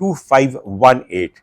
2518।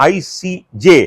ICJ,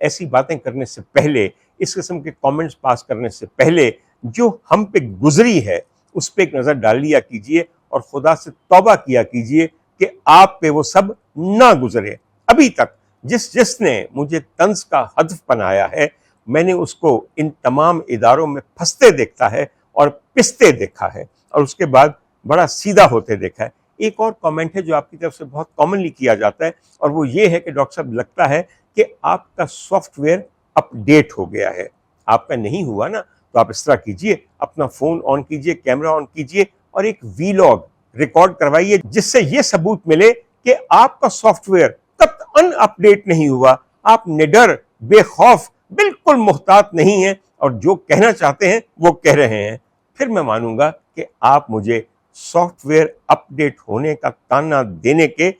ایسی باتیں کرنے سے پہلے, اس قسم کے کامنٹس پاس کرنے سے پہلے جو ہم پہ گزری ہے اس پہ ایک نظر ڈال لیا کیجئے اور خدا سے توبہ کیا کیجئے کہ آپ پہ وہ سب نہ گزرے. ابھی تک جس نے مجھے طنز کا ہدف بنایا ہے, میں نے اس کو ان تمام اداروں میں پھنستے دیکھا ہے اور پستے دیکھا ہے, اور اس کے بعد بڑا سیدھا ہوتے دیکھا ہے. ایک اور کامنٹ ہے جو آپ کی طرف سے بہت کامنلی کیا جاتا ہے, اور وہ یہ ہے کہ ڈاکٹر صاحب لگتا ہے کہ آپ کا سافٹ ویئر اپ ڈیٹ ہو گیا ہے. آپ کا نہیں ہوا نا, تو آپ اس طرح کیجئے, اپنا فون آن کیجئے, کیمرہ آن کیجئے اور ایک ویلاگ ریکارڈ کروائیے جس سے یہ ثبوت ملے کہ آپ کا سافٹ ویئر قطعاً اپ ڈیٹ نہیں ہوا. آپ نڈر, بے خوف, بالکل محتاط نہیں ہیں اور جو کہنا چاہتے ہیں وہ کہہ رہے ہیں. پھر میں مانوں گا کہ آپ مجھے سافٹ ویئر اپ ڈیٹ ہونے کا تانا دینے کے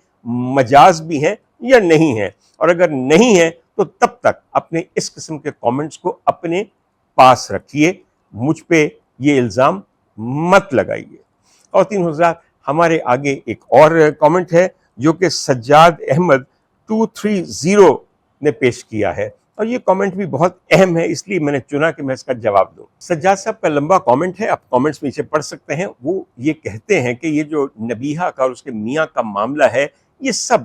مجاز بھی ہیں یا نہیں ہیں, اور اگر نہیں ہیں تو تب تک اپنے اس قسم کے کامنٹس کو اپنے پاس رکھیے, مجھ پہ یہ الزام مت لگائیے. خواتین حضرات, ہمارے آگے ایک اور کامنٹ ہے جو کہ سجاد احمد 230 نے پیش کیا ہے, اور یہ کامنٹ بھی بہت اہم ہے, اس لیے میں نے چنا کہ میں اس کا جواب دوں. سجاد صاحب کا لمبا کامنٹ ہے, آپ کامنٹس نیچے پڑھ سکتے ہیں. وہ یہ کہتے ہیں کہ یہ جو نبیہہ کا اور اس کے میاں کا معاملہ ہے, یہ سب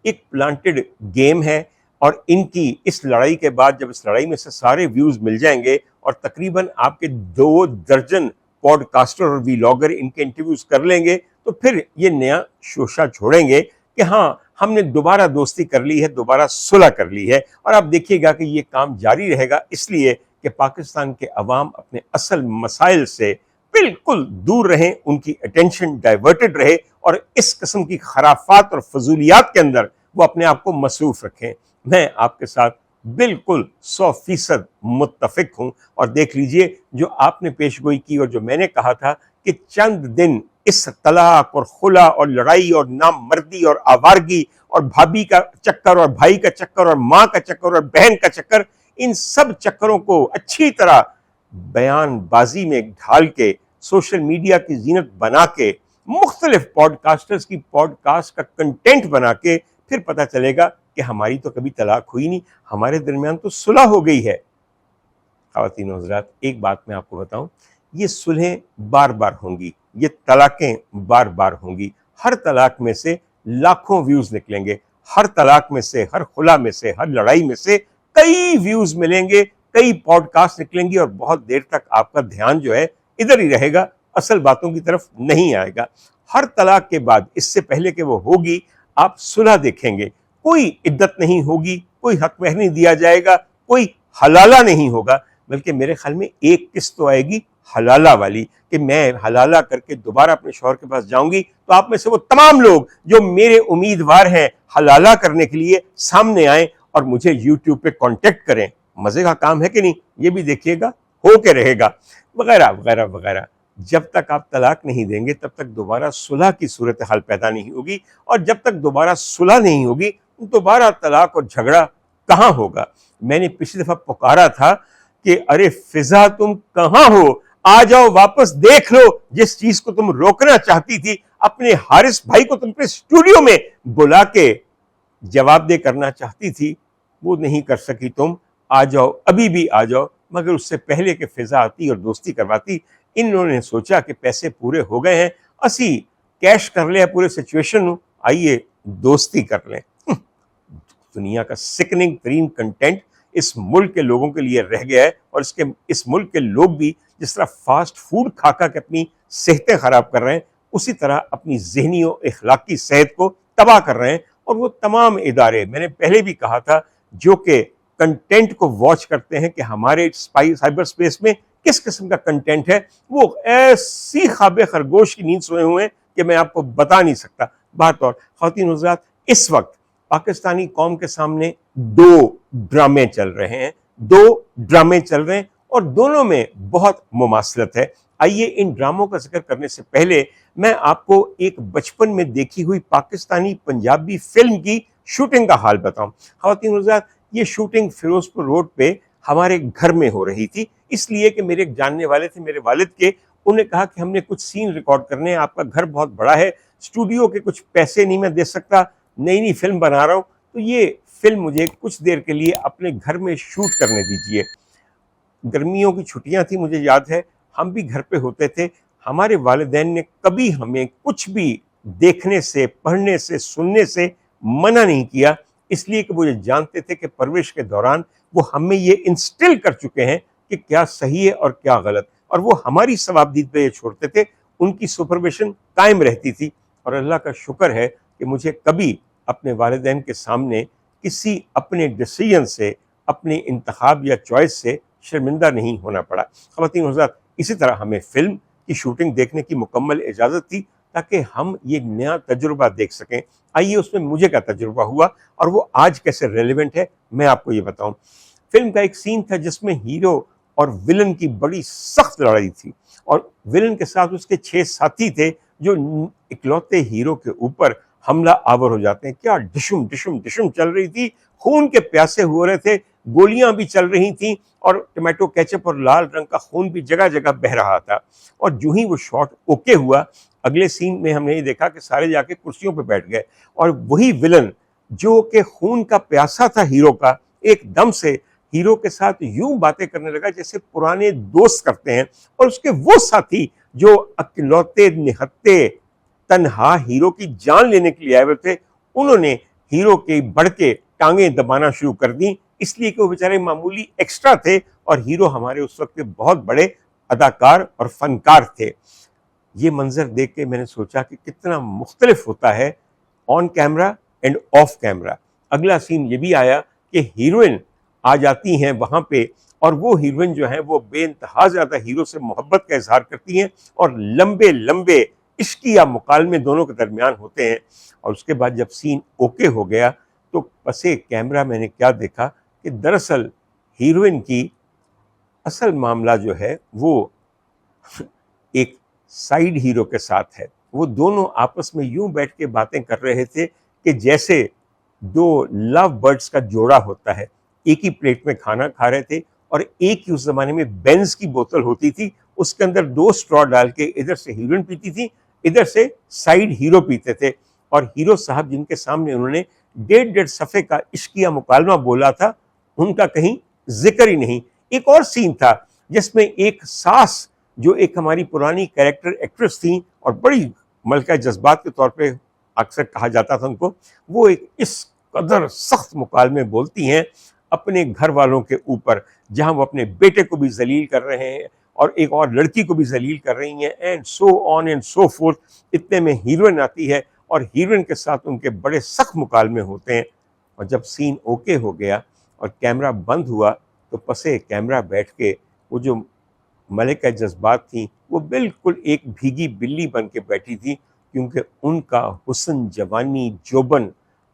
ایک پلانٹڈ گیم ہے, اور ان کی اس لڑائی کے بعد جب اس لڑائی میں سے سارے ویوز مل جائیں گے اور تقریباً آپ کے 2 درجن پوڈ کاسٹر اور ویلاگر ان کے انٹرویوز کر لیں گے, تو پھر یہ نیا شوشہ چھوڑیں گے کہ ہاں ہم نے دوبارہ دوستی کر لی ہے, دوبارہ صلح کر لی ہے. اور آپ دیکھیے گا کہ یہ کام جاری رہے گا, اس لیے کہ پاکستان کے عوام اپنے اصل مسائل سے بالکل دور رہیں, ان کی اٹینشن ڈائیورٹڈ رہے, اور اس قسم کی خرافات اور فضولیات کے اندر وہ اپنے آپ کو مصروف رکھیں. میں آپ کے ساتھ بالکل 100% متفق ہوں, اور دیکھ لیجئے جو آپ نے پیش گوئی کی اور جو میں نے کہا تھا کہ چند دن اس طلاق اور خلا اور لڑائی اور نامردی اور آوارگی اور بھابھی کا چکر اور بھائی کا چکر اور ماں کا چکر اور بہن کا چکر, ان سب چکروں کو اچھی طرح بیان بازی میں ڈھال کے, سوشل میڈیا کی زینت بنا کے, مختلف پوڈ کاسٹرز کی پوڈ کاسٹ کا کنٹینٹ بنا کے, پھر پتہ چلے گا کہ ہماری تو کبھی طلاق ہوئی نہیں, ہمارے درمیان تو صلح ہو گئی ہے. خواتین و حضرات, ایک بات میں آپ کو بتاؤں, یہ صلحیں بار بار ہوں گی, یہ طلاقیں بار بار ہوں گی. ہر طلاق میں سے لاکھوں ویوز نکلیں گے, ہر طلاق میں سے, ہر خلا میں سے, ہر لڑائی میں سے کئی ویوز ملیں گے, کئی پوڈ کاسٹ نکلیں گی, اور بہت دیر تک آپ کا دھیان جو ہے ادھر ہی رہے گا, اصل باتوں کی طرف نہیں آئے گا. ہر طلاق کے بعد, اس سے پہلے کہ وہ ہوگی, آپ صلح دیکھیں گے. کوئی عدت نہیں ہوگی, کوئی حق مہر نہیں دیا جائے گا, کوئی حلالہ نہیں ہوگا, بلکہ میرے خیال میں ایک قسط تو آئے گی حلالہ والی, کہ میں حلالہ کر کے دوبارہ اپنے شوہر کے پاس جاؤں گی تو آپ میں سے وہ تمام لوگ جو میرے امیدوار ہیں حلالہ کرنے کے لیے سامنے آئیں اور مجھے یوٹیوب پہ کانٹیکٹ کریں. مزے کا کام ہے کہ نہیں, یہ بھی دیکھیے گا, ہو کے رہے گا, وغیرہ وغیرہ وغیرہ. جب تک آپ طلاق نہیں دیں گے تب تک دوبارہ صلح کی صورتحال پیدا نہیں ہوگی, اور جب تک دوبارہ صلح نہیں ہوگی دوبارہ طلاق اور جھگڑا کہاں ہوگا. میں نے پچھلی دفعہ پکارا تھا کہ ارے فضا تم کہاں ہو, آ جاؤ, واپس دیکھ لو, جس چیز کو تم روکنا چاہتی تھی, اپنے حارث بھائی کو تم اپنے اسٹوڈیو میں بلا کے جواب دہ کرنا چاہتی تھی, وہ نہیں کر سکی تم. آ جاؤ, ابھی بھی آ جاؤ. مگر اس سے پہلے کہ فضا آتی اور دوستی کرواتی, انہوں نے سوچا کہ پیسے پورے ہو گئے ہیں, اسی کیش کر لیں پورے سچویشن, آئیے دوستی کر لیں. دنیا کا سکننگ ترین کنٹینٹ اس ملک کے لوگوں کے لیے رہ گیا ہے, اور اس ملک کے لوگ بھی جس طرح فاسٹ فوڈ کھا کر کے اپنی صحتیں خراب کر رہے ہیں, اسی طرح اپنی ذہنی و اخلاقی صحت کو تباہ کر رہے ہیں. اور وہ تمام ادارے, میں نے پہلے بھی کہا تھا, جو کہ کنٹینٹ کو واچ کرتے ہیں کہ ہمارے سائبر اسپیس میں کس قسم کا کنٹینٹ ہے, وہ ایسی خواب خرگوش کی نیند سوئے ہوئے ہیں کہ میں آپ کو بتا نہیں سکتا. بات اور خواتین حضرات, اس وقت پاکستانی قوم کے سامنے 2 ڈرامے چل رہے ہیں, 2 ڈرامے چل رہے ہیں, اور دونوں میں بہت مماثلت ہے. آئیے ان ڈراموں کا ذکر کرنے سے پہلے میں آپ کو ایک بچپن میں دیکھی ہوئی پاکستانی پنجابی فلم کی شوٹنگ کا حال بتاؤں. خواتین حضرات, یہ شوٹنگ فیروز پور روڈ پہ ہمارے گھر میں ہو رہی تھی, اس لیے کہ میرے ایک جاننے والے تھے میرے والد کے, انہوں نے کہا کہ ہم نے کچھ سین ریکارڈ کرنے ہیں, آپ کا گھر بہت بڑا ہے, اسٹوڈیو کے کچھ پیسے نہیں میں دے سکتا, نئی فلم بنا رہا ہوں. تو یہ فلم مجھے کچھ دیر کے لیے اپنے گھر میں شوٹ کرنے دیجیے۔ گرمیوں کی چھٹیاں تھیں، مجھے یاد ہے ہم بھی گھر پہ ہوتے تھے۔ ہمارے والدین نے کبھی ہمیں کچھ بھی دیکھنے سے، پڑھنے سے، سننے سے منع نہیں کیا، اس لیے کہ وہ یہ جانتے تھے کہ پرورش کے دوران وہ ہمیں یہ انسٹل کر چکے ہیں کہ کیا صحیح ہے اور کیا غلط، اور وہ ہماری ثوابدید پہ یہ چھوڑتے تھے، ان کی سپرویژن قائم رہتی تھی۔ اور اللہ کا شکر ہے کہ مجھے کبھی اپنے والدین کے سامنے کسی اپنے ڈیسیژن سے، اپنے انتخاب یا چوائس سے شرمندہ نہیں ہونا پڑا۔ خواتین و حضرات، اسی طرح ہمیں فلم کی شوٹنگ دیکھنے کی مکمل اجازت تھی تاکہ ہم یہ نیا تجربہ دیکھ سکیں۔ آئیے اس میں مجھے کیا تجربہ ہوا اور وہ آج کیسے ریلیونٹ ہے میں آپ کو یہ بتاؤں۔ فلم کا ایک سین تھا جس میں ہیرو اور ولن کی بڑی سخت لڑائی تھی، اور ولن کے ساتھ اس کے 6 ساتھی تھے جو اکلوتے ہیرو کے اوپر حملہ آور ہو جاتے ہیں۔ کیا ڈشم ڈشم ڈشم چل رہی تھی، خون کے پیاسے ہو رہے تھے، گولیاں بھی چل رہی تھیں، اور ٹمیٹو کیچپ اور لال رنگ کا خون بھی جگہ جگہ بہہ رہا تھا۔ اور جو ہی وہ شاٹ اوکے ہوا، اگلے سین میں ہم نے یہ دیکھا کہ سارے جا کے کرسیوں پہ بیٹھ گئے، اور وہی ولن جو کہ خون کا پیاسا تھا ہیرو کا، ایک دم سے ہیرو کے ساتھ یوں باتیں کرنے لگا جیسے پرانے دوست کرتے ہیں، اور اس کے وہ ساتھی جو اکلوتے نہتے تنہا ہیرو کی جان لینے کے لیے آئے ہوئے تھے، انہوں نے ہیرو کے بڑھ کے ٹانگیں دبانا شروع کر دیں، اس لیے کہ وہ بیچارے معمولی ایکسٹرا تھے اور ہیرو ہمارے اس وقت کے بہت بڑے اداکار اور فنکار تھے۔ یہ منظر دیکھ کے میں نے سوچا کہ کتنا مختلف ہوتا ہے آن کیمرہ اینڈ آف کیمرہ۔ اگلا سین یہ بھی آیا کہ ہیروئن آ جاتی ہیں وہاں پہ، اور وہ ہیروئن جو ہیں وہ بے انتہا زیادہ ہیرو سے محبت کا اظہار کرتی ہیں، اور لمبے لمبے عشقیہ مکالمے دونوں کے درمیان ہوتے ہیں۔ اور اس کے بعد جب سین اوکے ہو گیا تو پسے کیمرہ میں نے کیا دیکھا کہ دراصل ہیروئن کی اصل معاملہ جو ہے وہ ایک سائیڈ ہیرو کے ساتھ ہے۔ وہ دونوں آپس میں یوں بیٹھ کے باتیں کر رہے تھے کہ جیسے 2 لو برڈز کا جوڑا ہوتا ہے، ایک ہی پلیٹ میں کھانا کھا رہے تھے، اور ایک ہی اس زمانے میں بینز کی بوتل ہوتی تھی، اس کے اندر 2 اسٹرا ڈال کے ادھر سے ہیروئن پیتی تھی، ادھر سے سائیڈ ہیرو پیتے تھے، اور ہیرو صاحب جن کے سامنے انہوں نے 1.5 صفحے کا عشقیہ مکالمہ بولا تھا، ان کا کہیں ذکر ہی نہیں۔ ایک اور سین تھا جس میں ایک ساس جو ایک ہماری پرانی کیریکٹر ایکٹریس تھیں اور بڑی ملکہ جذبات کے طور پہ اکثر کہا جاتا تھا ان کو، وہ ایک اس قدر سخت مکالمے بولتی ہیں اپنے گھر والوں کے اوپر، جہاں وہ اپنے بیٹے کو بھی ذلیل کر رہے ہیں اور ایک اور لڑکی کو بھی ذلیل کر رہی ہیں، and so on and so forth. اتنے میں ہیروئن آتی ہے اور ہیروئن کے ساتھ ان کے بڑے سخت مکالمے ہوتے ہیں۔ اور جب سین اوکے ہو گیا اور کیمرہ بند ہوا تو پسے کیمرہ بیٹھ کے وہ جو ملکہ جذبات تھیں وہ بالکل ایک بھیگی بلی بن کے بیٹھی تھی، کیونکہ ان کا حسن، جوانی، جوبن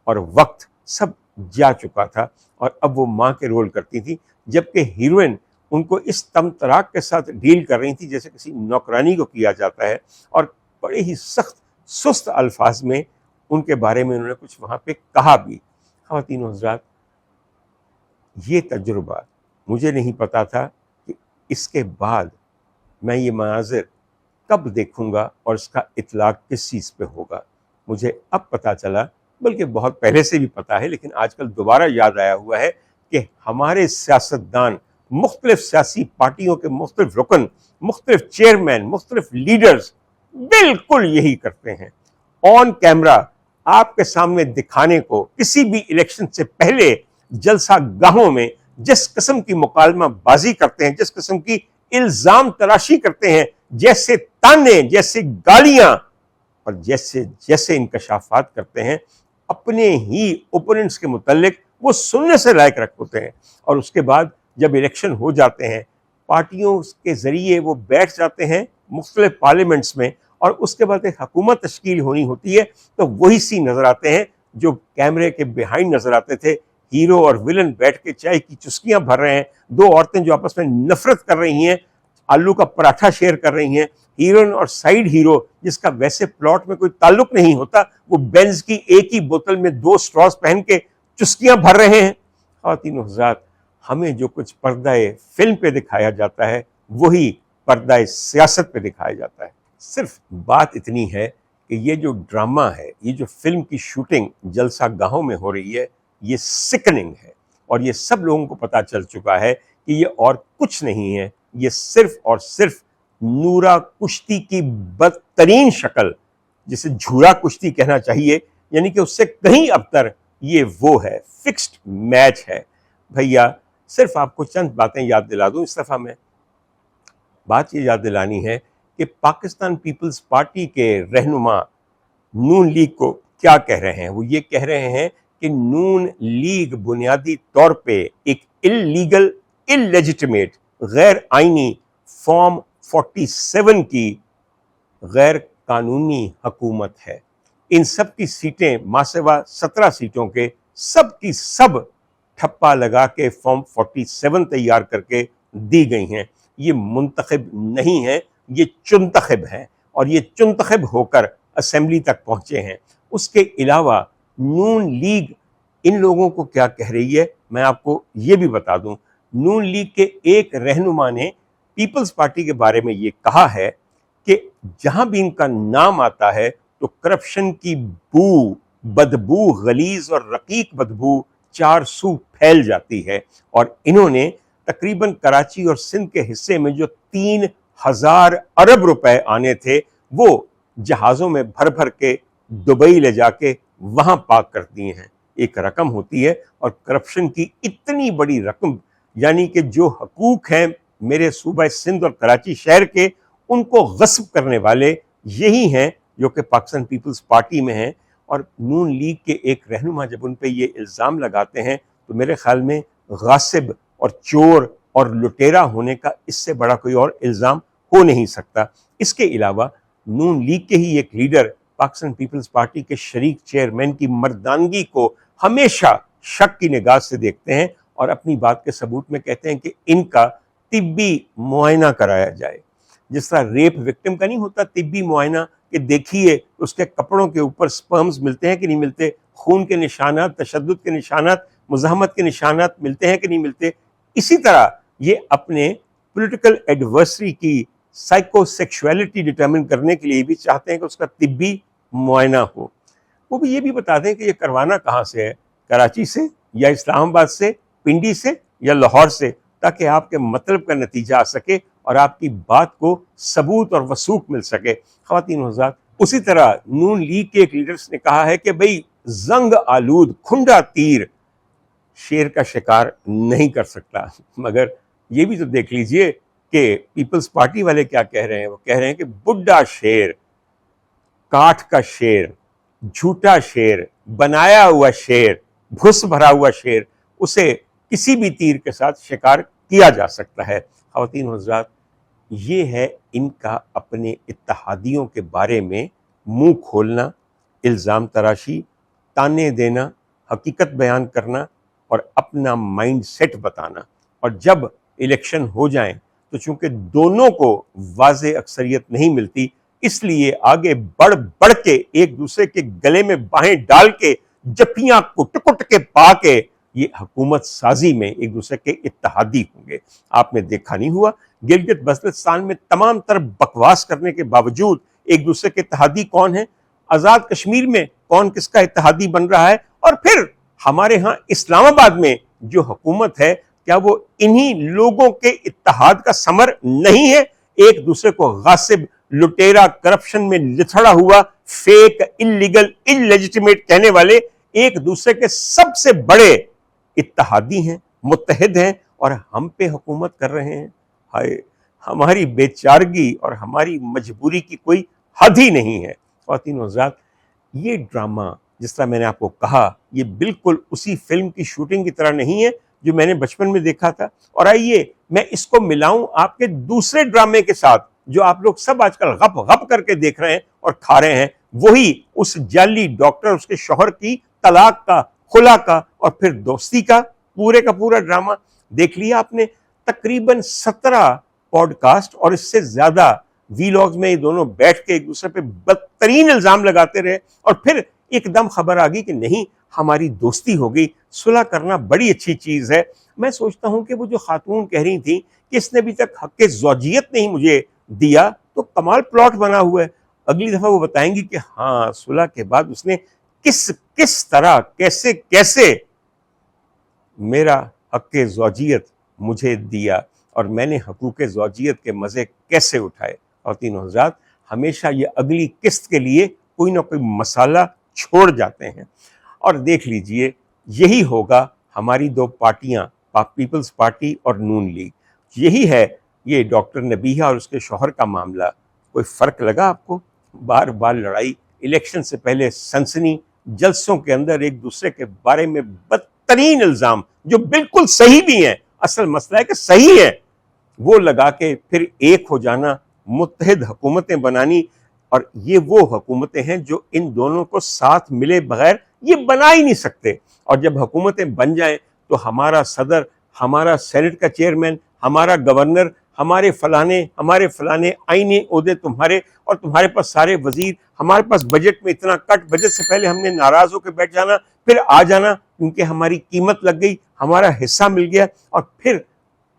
اور وقت سب جا چکا تھا، اور اب وہ ماں کے رول کرتی تھی، جبکہ ہیروئن ان کو اس تمطراق کے ساتھ ڈیل کر رہی تھی جیسے کسی نوکرانی کو کیا جاتا ہے، اور بڑے ہی سخت سست الفاظ میں ان کے بارے میں انہوں نے کچھ وہاں پہ کہا بھی۔ خواتین و حضرات، یہ تجربہ مجھے نہیں پتا تھا کہ اس کے بعد میں یہ مناظر کب دیکھوں گا اور اس کا اطلاق کس چیز پہ ہوگا۔ مجھے اب پتا چلا، بلکہ بہت پہلے سے بھی پتا ہے، لیکن آج کل دوبارہ یاد آیا ہوا ہے کہ ہمارے سیاستدان، مختلف سیاسی پارٹیوں کے مختلف رکن، مختلف چیئرمین، مختلف لیڈرز بالکل یہی کرتے ہیں۔ آن کیمرہ آپ کے سامنے دکھانے کو کسی بھی الیکشن سے پہلے جلسہ گاہوں میں جس قسم کی مکالمہ بازی کرتے ہیں، جس قسم کی الزام تراشی کرتے ہیں، جیسے تانے، جیسے گالیاں اور جیسے انکشافات کرتے ہیں، اپنے ہی اوپوننٹس کے متعلق وہ سننے سے لائق رکھ ہوتے ہیں۔ اور اس کے بعد جب الیکشن ہو جاتے ہیں، پارٹیوں کے ذریعے وہ بیٹھ جاتے ہیں مختلف پارلیمنٹس میں، اور اس کے بعد ایک حکومت تشکیل ہونی ہوتی ہے، تو وہی سی نظر آتے ہیں جو کیمرے کے بیہائنڈ نظر آتے تھے۔ ہیرو اور ولن بیٹھ کے چائے کی چسکیاں بھر رہے ہیں، 2 عورتیں جو آپس میں نفرت کر رہی ہیں، آلو کا پراٹھا شیئر کر رہی ہیں، ہیروئن اور سائیڈ ہیرو جس کا ویسے پلاٹ میں کوئی تعلق نہیں ہوتا، وہ بینز کی ایک ہی بوتل میں 2 اسٹراز پہن کے چسکیاں بھر رہے ہیں۔ خواتین و حضرات، ہمیں جو کچھ پردہ فلم پہ دکھایا جاتا ہے وہی پردہ سیاست پہ دکھایا جاتا ہے۔ صرف بات اتنی ہے کہ یہ جو ڈرامہ ہے، یہ جو فلم کی شوٹنگ جلسہ گاہوں میں ہو رہی ہے، یہ سکننگ ہے، اور یہ سب لوگوں کو پتا چل چکا ہے کہ یہ اور کچھ نہیں ہے، یہ صرف اور صرف نورا کشتی کی بدترین شکل، جسے جھورا کشتی کہنا چاہیے، یعنی کہ اس سے کہیں ابتر یہ وہ ہے، فکسڈ میچ ہے۔ بھیا صرف آپ کو چند باتیں یاد دلا دوں اس دفعہ میں، بات یہ یاد دلانی ہے کہ پاکستان پیپلز پارٹی کے رہنما نون لیگ کو کیا کہہ رہے ہیں۔ وہ یہ کہہ رہے ہیں کہ نون لیگ بنیادی طور پہ ایک اللیگل، اللیجیٹمیٹ، غیر آئینی فارم 47 کی غیر قانونی حکومت ہے۔ ان سب کی سیٹیں ماسوا 17 سیٹوں کے سب کی سب ٹھپا لگا کے فارم 47 تیار کر کے دی گئی ہیں۔ یہ منتخب نہیں ہے، یہ چنتخب ہیں، اور یہ چنتخب ہو کر اسمبلی تک پہنچے ہیں۔ اس کے علاوہ نون لیگ ان لوگوں کو کیا کہہ رہی ہے میں آپ کو یہ بھی بتا دوں۔ نون لیگ کے ایک رہنما نے پیپلز پارٹی کے بارے میں یہ کہا ہے کہ جہاں بھی ان کا نام آتا ہے تو کرپشن کی بدبو غلیظ اور رقیق بدبو 4 سو پھیل جاتی ہے، اور انہوں نے تقریباً کراچی اور سندھ کے حصے میں جو 3000 ارب روپے آنے تھے وہ جہازوں میں بھر بھر کے دبئی لے جا کے وہاں پارک کر دیے ہیں۔ ایک رقم ہوتی ہے، اور کرپشن کی اتنی بڑی رقم، یعنی کہ جو حقوق ہیں میرے صوبہ سندھ اور کراچی شہر کے، ان کو غصب کرنے والے یہی ہیں جو کہ پاکستان پیپلز پارٹی میں ہیں۔ اور نون لیگ کے ایک رہنما جب ان پہ یہ الزام لگاتے ہیں تو میرے خیال میں غاصب اور چور اور لٹیرا ہونے کا اس سے بڑا کوئی اور الزام ہو نہیں سکتا۔ اس کے علاوہ نون لیگ کے ہی ایک لیڈر پاکستان پیپلز پارٹی کے شریک چیئرمین کی مردانگی کو ہمیشہ شک کی نگاہ سے دیکھتے ہیں، اور اپنی بات کے ثبوت میں کہتے ہیں کہ ان کا طبی معائنہ کرایا جائے۔ جس طرح ریپ وکٹم کا نہیں ہوتا طبی معائنہ کہ دیکھیے اس کے کپڑوں کے اوپر سپرمز ملتے ہیں کہ نہیں ملتے، خون کے نشانات، تشدد کے نشانات، مزاحمت کے نشانات ملتے ہیں کہ نہیں ملتے، اسی طرح یہ اپنے پولیٹیکل ایڈورسری کی سائیکو سیکشولیٹی ڈٹرمن کرنے کے لیے بھی چاہتے ہیں کہ اس کا طبی معائنہ ہو۔ وہ بھی یہ بھی بتا دیں کہ یہ کروانا کہاں سے ہے، کراچی سے یا اسلام آباد سے، پنڈی سے یا لاہور سے، تاکہ آپ کے مطلب کا نتیجہ آ سکے اور آپ کی بات کو ثبوت اور وثوق مل سکے۔ خواتین و حضرات، اسی طرح نون لیگ کے ایک لیڈرز نے کہا ہے کہ بھئی زنگ آلود کھنڈا تیر شیر کا شکار نہیں کر سکتا، مگر یہ بھی تو دیکھ لیجئے کہ پیپلز پارٹی والے کیا کہہ رہے ہیں۔ وہ کہہ رہے ہیں کہ بڈھا شیر، کاٹھ کا شیر، جھوٹا شیر، بنایا ہوا شیر، گھس بھرا ہوا شیر، اسے کسی بھی تیر کے ساتھ شکار کیا جا سکتا ہے۔ خواتین و حضرات، یہ ہے ان کا اپنے اتحادیوں کے بارے میں منہ کھولنا، الزام تراشی، تانے دینا، حقیقت بیان کرنا اور اپنا مائنڈ سیٹ بتانا۔ اور جب الیکشن ہو جائیں تو چونکہ دونوں کو واضح اکثریت نہیں ملتی، اس لیے آگے بڑھ بڑھ کے ایک دوسرے کے گلے میں باہیں ڈال کے جپیاں کٹ کٹ کے پا کے یہ حکومت سازی میں ایک دوسرے کے اتحادی ہوں گے۔ آپ نے دیکھا نہیں ہوا گلگت بلتستان میں تمام تر بکواس کرنے کے باوجود ایک دوسرے کے اتحادی کون ہیں؟ آزاد کشمیر میں کون کس کا اتحادی بن رہا ہے؟ اور پھر ہمارے ہاں اسلام آباد میں جو حکومت ہے، کیا وہ انہی لوگوں کے اتحاد کا ثمر نہیں ہے؟ ایک دوسرے کو غاصب، لٹیرا، کرپشن میں لتھڑا ہوا، فیک، اللیگل، اللیجیٹمیٹ کہنے والے ایک دوسرے کے سب سے بڑے اتحادی ہیں، متحد ہیں، اور ہم پہ حکومت کر رہے ہیں۔ ہائے، ہماری بے چارگی اور ہماری مجبوری کی کوئی حد ہی نہیں ہے۔ خواتین و حضرات، یہ ڈرامہ جس طرح میں نے آپ کو کہا، یہ بالکل اسی فلم کی شوٹنگ کی طرح نہیں ہے جو میں نے بچپن میں دیکھا تھا۔ اور آئیے میں اس کو ملاؤں آپ کے دوسرے ڈرامے کے ساتھ جو آپ لوگ سب آج کل غپ غپ کر کے دیکھ رہے ہیں اور کھا رہے ہیں، وہی اس جعلی ڈاکٹر، اس کے شوہر کی طلاق کا، خلا کا اور پھر دوستی کا پورے کا پورا ڈرامہ دیکھ لیا آپ نے۔ تقریباً 17 پوڈ کاسٹ اور اس سے زیادہ ویلاگز میں یہ دونوں بیٹھ کے ایک دوسرے پہ بدترین الزام لگاتے رہے، اور پھر ایک دم خبر آ گئی کہ نہیں، ہماری دوستی ہو گئی۔ صلح کرنا بڑی اچھی چیز ہے۔ میں سوچتا ہوں کہ وہ جو خاتون کہہ رہی تھیں کہ اس نے ابھی تک حق زوجیت نہیں مجھے دیا، تو کمال پلاٹ بنا ہوا ہے۔ اگلی دفعہ وہ بتائیں گی کہ ہاں، صلح کے بعد اس نے کس طرح، کیسے میرا حق زوجیت مجھے دیا اور میں نے حقوق زوجیت کے مزے کیسے اٹھائے. اور تینوں حضرات ہمیشہ یہ اگلی قسط کے لیے کوئی نہ کوئی مسالہ چھوڑ جاتے ہیں. اور دیکھ لیجئے یہی ہوگا ہماری دو پارٹیاں، پیپلز پارٹی اور نون لیگ. یہی ہے یہ ڈاکٹر نبیہہ اور اس کے شوہر کا معاملہ. کوئی فرق لگا آپ کو؟ بار بار لڑائی، الیکشن سے پہلے سنسنی، جلسوں کے اندر ایک دوسرے کے بارے میں بدترین الزام جو بالکل صحیح بھی ہیں، اصل مسئلہ ہے کہ صحیح ہے، وہ لگا کے پھر ایک ہو جانا، متحد حکومتیں بنانی. اور یہ وہ حکومتیں ہیں جو ان دونوں کو ساتھ ملے بغیر یہ بنا ہی نہیں سکتے. اور جب حکومتیں بن جائیں تو ہمارا صدر، ہمارا سینٹ کا چیئرمین، ہمارا گورنر، ہمارے فلانے آئینی عہدے تمہارے، اور تمہارے پاس سارے وزیر، ہمارے پاس بجٹ میں اتنا کٹ، بجٹ سے پہلے ہم نے ناراض ہو کے بیٹھ جانا، پھر آ جانا کیونکہ ہماری قیمت لگ گئی، ہمارا حصہ مل گیا، اور پھر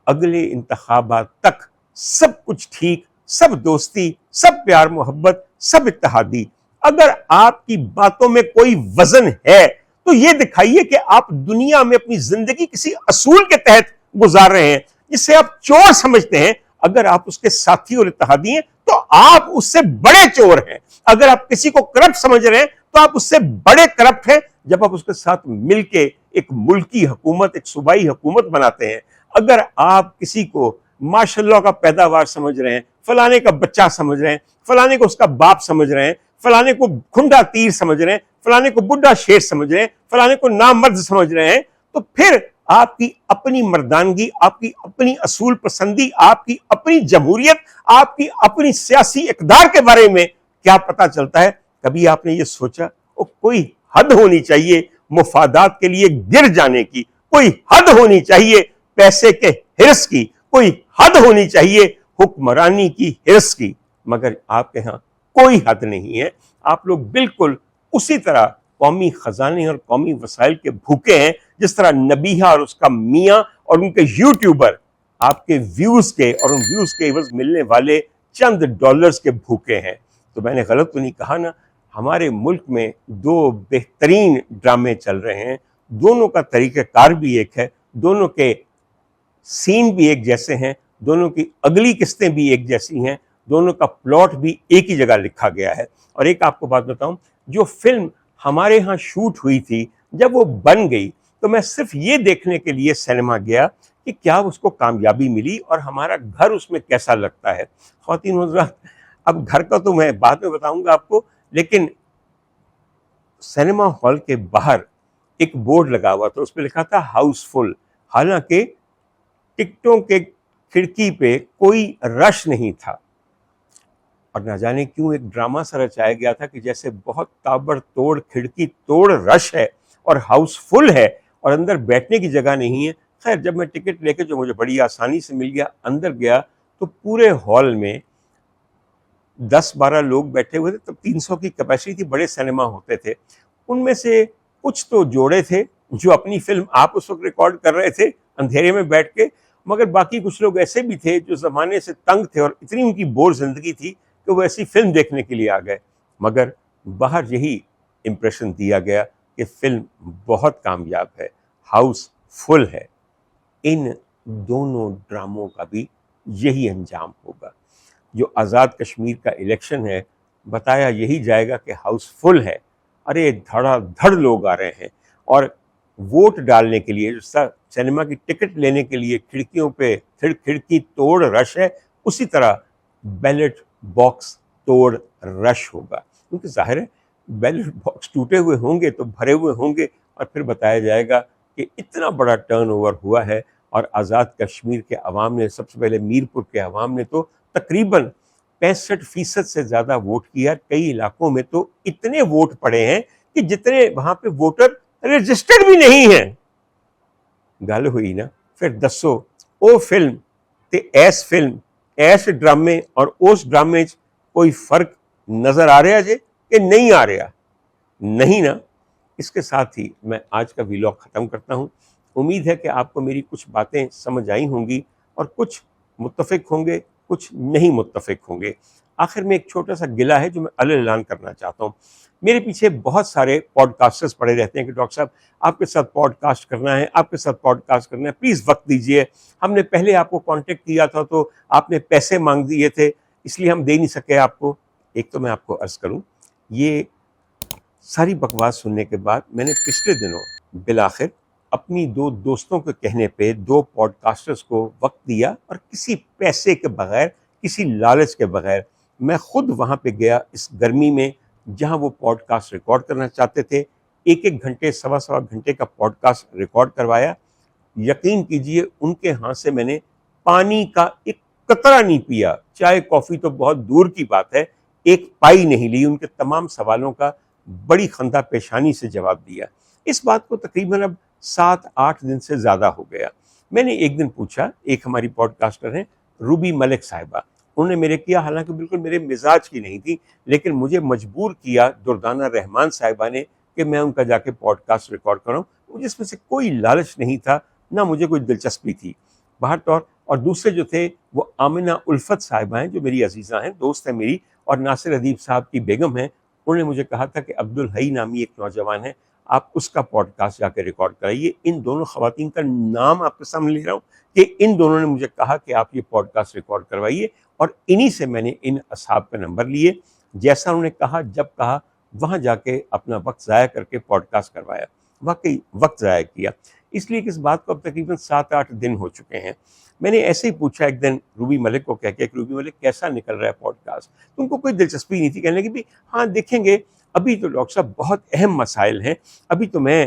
اگلے انتخابات تک سب کچھ ٹھیک، سب دوستی، سب پیار محبت، سب اتحادی. اگر آپ کی باتوں میں کوئی وزن ہے تو یہ دکھائیے کہ آپ دنیا میں اپنی زندگی کسی اصول کے تحت گزار رہے ہیں جسے آپ چور سمجھتے ہیں. اگر آپ اس کے ساتھی اور اتحادی ہیں تو آپ اس سے بڑے چور ہیں. اگر آپ کسی کو کرپٹ سمجھ رہے ہیں تو آپ اس سے بڑے کرپٹ ہیں جب آپ اس کے ساتھ مل کے ایک ملکی حکومت، ایک صوبائی حکومت بناتے ہیں. اگر آپ کسی کو ماشاء اللہ کا پیداوار سمجھ رہے ہیں، فلانے کا بچہ سمجھ رہے ہیں، فلانے کو اس کا باپ سمجھ رہے ہیں، فلانے کو کھنڈا تیر سمجھ رہے ہیں، فلانے کو بڈھا شیر سمجھ رہے ہیں، فلانے کو نامرد سمجھ رہے ہیں، تو پھر آپ کی اپنی مردانگی، آپ کی اپنی اصول پسندی، آپ کی اپنی جمہوریت، آپ کی اپنی سیاسی اقدار کے بارے میں کیا پتہ چلتا ہے؟ کبھی آپ نے یہ سوچا؟ کوئی حد ہونی چاہیے مفادات کے لیے گر جانے کی، کوئی حد ہونی چاہیے پیسے کے حرص کی، کوئی حد ہونی چاہیے حکمرانی کی حرص کی. مگر آپ کے ہاں کوئی حد نہیں ہے. آپ لوگ بالکل اسی طرح قومی خزانے اور قومی وسائل کے بھوکے ہیں جس طرح نبیہہ اور اس کا میاں اور ان کے یوٹیوبر آپ کے ویوز کے اور ان ویوز کے عوض ملنے والے چند ڈالرز کے بھوکے ہیں. تو میں نے غلط تو نہیں کہا نا؟ ہمارے ملک میں دو بہترین ڈرامے چل رہے ہیں، دونوں کا طریقہ کار بھی ایک ہے، دونوں کے سین بھی ایک جیسے ہیں، دونوں کی اگلی قسطیں بھی ایک جیسی ہیں، دونوں کا پلاٹ بھی ایک ہی جگہ لکھا گیا ہے. اور ایک آپ کو بات بتاؤں، جو فلم ہمارے ہاں شوٹ ہوئی تھی جب وہ بن گئی تو میں صرف یہ دیکھنے کے لیے سینما گیا کہ کیا اس کو کامیابی ملی اور ہمارا گھر اس میں کیسا لگتا ہے. خواتین حضرات، اب گھر کا تو میں بعد میں بتاؤں گا آپ کو، لیکن سینما ہال کے باہر ایک بورڈ لگا ہوا تھا، اس پہ لکھا تھا ہاؤس فل. حالانکہ ٹکٹوں کے کھڑکی پہ کوئی رش نہیں تھا، اور نہ جانے کیوں ایک ڈرامہ سا رچایا گیا تھا کہ جیسے بہت تابڑ توڑ کھڑکی توڑ رش ہے اور ہاؤس فل ہے اور اندر بیٹھنے کی جگہ نہیں ہے. خیر جب میں ٹکٹ لے کے، جو مجھے بڑی آسانی سے مل گیا، اندر گیا تو پورے ہال میں 10-12 لوگ بیٹھے ہوئے تھے. تب 300 کی کیپیسٹی تھی، بڑے سینما ہوتے تھے. ان میں سے کچھ تو جوڑے تھے جو اپنی فلم آپ اس وقت ریکارڈ کر رہے تھے اندھیرے میں بیٹھ کے، مگر باقی کچھ لوگ ایسے بھی تھے جو زمانے سے تنگ تھے اور اتنی ان کی بور زندگی تھی کہ وہ ایسی فلم دیکھنے کے لیے آ گئے. مگر باہر یہی امپریشن دیا گیا کہ فلم بہت کامیاب ہے، ہاؤس فل ہے. ان دونوں ڈراموں کا بھی یہی انجام ہوگا. جو آزاد کشمیر کا الیکشن ہے، بتایا یہی جائے گا کہ ہاؤس فل ہے. ارے دھڑا دھڑ لوگ آ رہے ہیں، اور ووٹ ڈالنے کے لیے، جس طرح سینما کی ٹکٹ لینے کے لیے کھڑکیوں پہ کھڑکی توڑ رش ہے، اسی طرح بیلٹ باکس توڑ رش ہوگا. کیونکہ ظاہر ہے بیلٹ باکس ٹوٹے ہوئے ہوں گے تو بھرے ہوئے ہوں گے، اور پھر بتایا جائے گا کہ اتنا بڑا ٹرن اوور ہوا ہے. اور آزاد کشمیر کے عوام نے، سب سے پہلے میرپور کے عوام نے تو تقریباً 65% سے زیادہ ووٹ کیا. کئی علاقوں میں تو اتنے ووٹ پڑے ہیں کہ جتنے وہاں پہ ووٹر رجسٹرڈ بھی نہیں ہیں. گل ہوئی نا؟ پھر دسو او فلم تے ایس فلم، ایس ڈرامے اور اس ڈرامے کوئی فرق نظر آ رہا جے کہ نہیں آ رہا؟ نہیں نا. اس کے ساتھ ہی میں آج کا ویلاگ ختم کرتا ہوں. امید ہے کہ آپ کو میری کچھ باتیں سمجھ آئی ہوں گی، اور کچھ متفق ہوں گے، کچھ نہیں متفق ہوں گے. آخر میں ایک چھوٹا سا گلہ ہے جو میں اعلان کرنا چاہتا ہوں. میرے پیچھے بہت سارے پوڈ کاسٹرز پڑے رہتے ہیں کہ ڈاکٹر صاحب آپ کے ساتھ پوڈ کاسٹ کرنا ہے، آپ کے ساتھ پوڈ کاسٹ کرنا ہے، پلیز وقت دیجیے، ہم نے پہلے آپ کو کانٹیکٹ کیا تھا تو آپ نے پیسے مانگ دیے تھے اس لیے ہم دے نہیں سکے آپ کو۔ ایک تو میں آپ کو عرض کروں، یہ ساری بکواس سننے کے بعد میں نے پچھلے دنوں بالآخر اپنی دو دوستوں کے کہنے پہ دو پوڈ کاسٹرز کو وقت دیا، اور کسی پیسے کے بغیر، کسی لالچ کے بغیر میں خود وہاں پہ گیا اس گرمی میں جہاں وہ پوڈ کاسٹ ریکارڈ کرنا چاہتے تھے۔ ایک ایک گھنٹے، سوا سوا گھنٹے کا پوڈ کاسٹ ریکارڈ کروایا۔ یقین کیجئے ان کے ہاں سے میں نے پانی کا ایک قطرہ نہیں پیا، چائے کافی تو بہت دور کی بات ہے، ایک پائی نہیں لی، ان کے تمام سوالوں کا بڑی خندہ پیشانی سے جواب دیا۔ اس بات کو تقریباً اب 7-8 دن سے زیادہ ہو گیا۔ میں نے ایک دن پوچھا، ایک ہماری پوڈ کاسٹر ہیں روبی ملک صاحبہ، انہوں نے میرے کیا، حالانکہ بالکل میرے مزاج کی نہیں تھی، لیکن مجھے مجبور کیا دردانہ رحمان صاحبہ نے کہ میں ان کا جا کے پوڈ کاسٹ ریکارڈ کروں۔ مجھے اس میں سے کوئی لالچ نہیں تھا، نہ مجھے کوئی دلچسپی تھی باہر طور۔ اور دوسرے جو تھے وہ آمنہ الفت صاحبہ ہیں جو میری عزیزہ ہیں، دوست ہیں میری، اور ناصر ادیب صاحب کی بیگم ہیں۔ انہوں نے مجھے کہا تھا کہ عبدالحی نامی ایک نوجوان ہے، آپ اس کا پوڈ کاسٹ جا کے ریکارڈ کرائیے۔ ان دونوں خواتین کا نام آپ کے سامنے لے رہا ہوں کہ ان دونوں نے مجھے کہا کہ آپ یہ پوڈ کاسٹ ریکارڈ کروائیے، اور انہی سے میں نے ان اصحاب کا نمبر لیے، جیسا انہوں نے کہا، جب کہا وہاں جا کے اپنا وقت ضائع کر کے پوڈ کاسٹ کروایا۔ واقعی وقت ضائع کیا، اس لیے کہ اس بات کو اب تقریباً 7-8 دن ہو چکے ہیں۔ میں نے ایسے ہی پوچھا ایک دن روبی ملک کو کہہ کے کہ روبی ملک کیسا نکل رہا ہے پوڈ کاسٹ، تو ان کو کوئی دلچسپی نہیں تھی، کہنے لگی بھی ہاں دیکھیں گے، ابھی تو ڈاکٹر صاحب بہت اہم مسائل ہیں، ابھی تو میں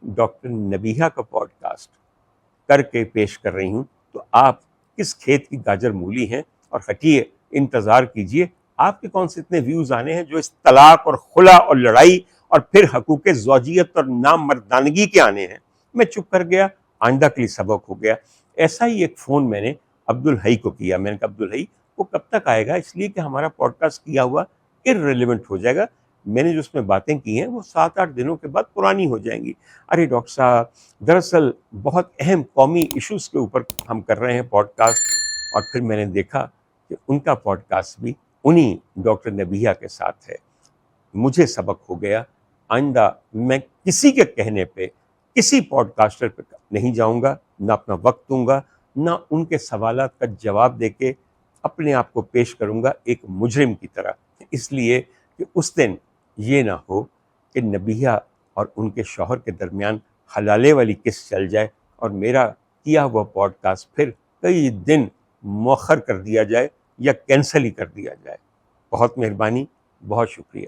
ڈاکٹر نبیہہ کا پوڈ کاسٹ کر کے پیش کر رہی ہوں، تو آپ کس کھیت کی گاجر مولی ہیں، اور ہٹیے، انتظار کیجئے، آپ کے کون سے اتنے ویوز آنے ہیں جو اس طلاق اور خلا اور لڑائی اور پھر حقوق زوجیت اور نامردانگی کے آنے ہیں۔ میں چپ کر گیا، آئندہ کے لیے سبق ہو گیا۔ ایسا ہی ایک فون میں نے عبدالحی کو کیا، میں نے کہا عبدالحی وہ کب تک آئے گا، اس لیے کہ ہمارا پوڈ کاسٹ کیا ہوا irrelevant ہو جائے گا، میں نے جو اس میں باتیں کی ہیں وہ 7-8 دنوں کے بعد پرانی ہو جائیں گی۔ ارے ڈاکٹر صاحب دراصل بہت اہم قومی ایشوز کے اوپر ہم کر رہے ہیں پوڈ کاسٹ، اور پھر میں نے دیکھا کہ ان کا پوڈ کاسٹ بھی انہی ڈاکٹر نبیہہ کے ساتھ ہے۔ مجھے سبق ہو گیا، آئندہ میں کسی کے کہنے پہ کسی پوڈ کاسٹر پہ نہیں جاؤں گا، نہ اپنا وقت دوں گا، نہ ان کے سوالات کا جواب دے کے اپنے آپ کو پیش کروں گا ایک مجرم کی طرح، اس لیے کہ اس دن یہ نہ ہو کہ نبیہہ اور ان کے شوہر کے درمیان حلالے والی کس چل جائے اور میرا کیا ہوا پوڈ کاسٹ پھر کئی دن مؤخر کر دیا جائے یا کینسل ہی کر دیا جائے۔ بہت مہربانی، بہت شکریہ۔